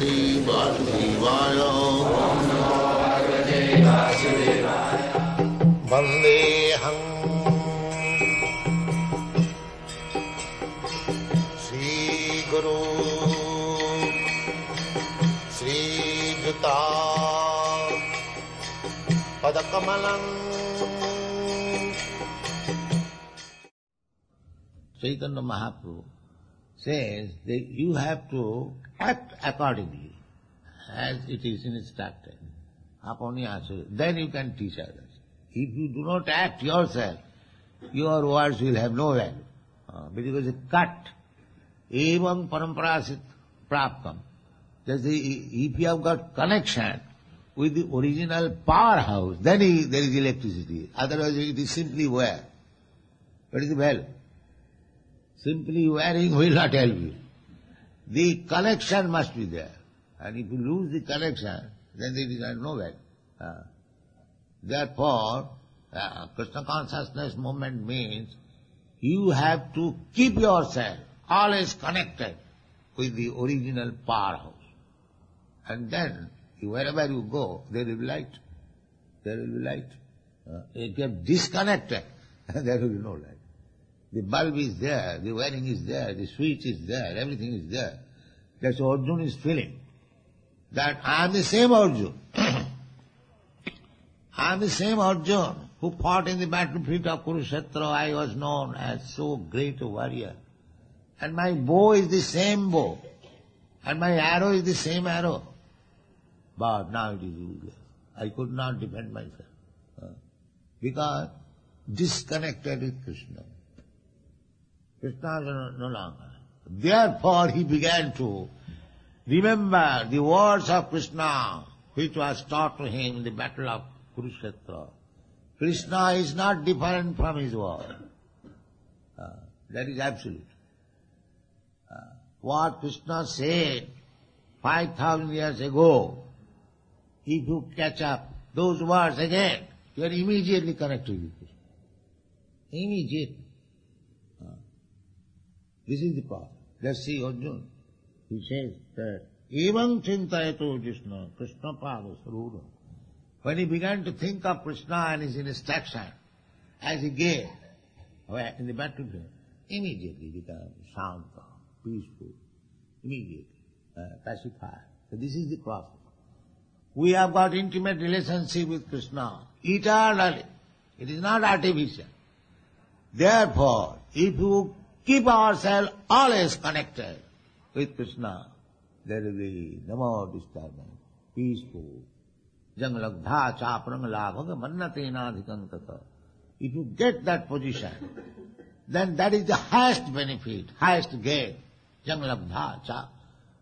Shri Vasudevaya. Vandeham Shri Guru Shri Juta Padakamalam. Chaitanya Mahaprabhu says that you have to act accordingly as it is instructed. Then you can teach others. If you do not act yourself, your words will have no value. Because it's cut. Evam paramparasit praptam. If you have got connection with the original powerhouse, then there is electricity. Otherwise it is simply wire. What is the bell? Simply wiring will not help you. The connection must be there. And if you lose the connection, then there is no value. Therefore, Krishna consciousness movement means you have to keep yourself always connected with the original powerhouse. And then, wherever you go, there will be light. There will be light. If you are disconnected, there will be no light. The bulb is there, the wiring is there, the switch is there, everything is there. That's what Arjuna is feeling. That I am the same Arjuna. I am the same Arjuna who fought in the battlefield of Kurukshetra. I was known as so great a warrior. And my bow is the same bow. And my arrow is the same arrow. But now it is useless. I could not defend myself. Because disconnected with Krishna. Krishna is no longer. Therefore he began to remember the words of Krishna which was taught to him in the battle of Kurukshetra. Krishna is not different from his word. That is absolute. What Krishna said 5,000 years ago, if you catch up those words again, you are immediately connected with Krishna. Immediately. This is the path. Let's see Arjuna. He says that, Evam chintayato Krishna, Krishna pada sarudha. When he began to think of Krishna and his instruction, as he gave in the battlefield, immediately became shanta, peaceful, immediately pacified. So this is the process. We have got intimate relationship with Krishna eternally. It is not artificial. Therefore, if you keep ourselves always connected with Krishna, there will be no more disturbance, peaceful. Janglagdha chaprang labhaga mannatenadhikam tata. If you get that position, then that is the highest benefit, highest gain. Janglagdha cha.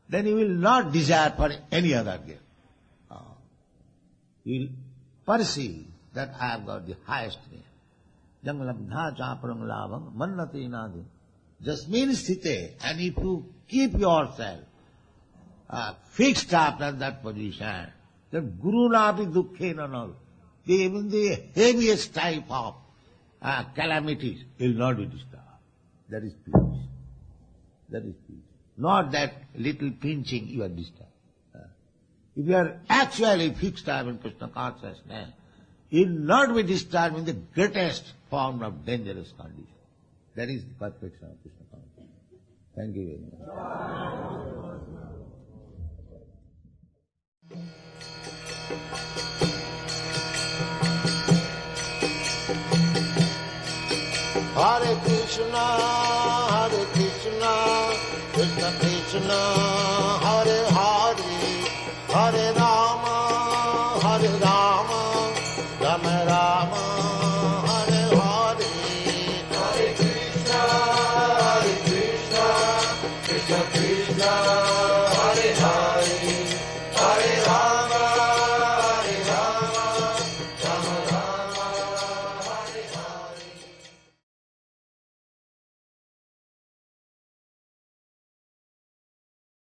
Then you will not desire for any other gain. You will perceive that I have got the highest gain. Janglagdha chaprang labhaga mannatenadhikam. Jasmin sthite, and if you keep yourself fixed up at that position, then guru napi dukkhena nal. Even the heaviest type of calamities will not be disturbed. That is peace. That is peace. Not that little pinching you are disturbed. If you are actually fixed up in Krishna consciousness, you will not be disturbed in the greatest form of dangerous condition. That is the perfection of Krishna consciousness. Thank you very much. Hare Krishna, Krishna Krishna, Hare Hare, Hare Rama, Rama Rama.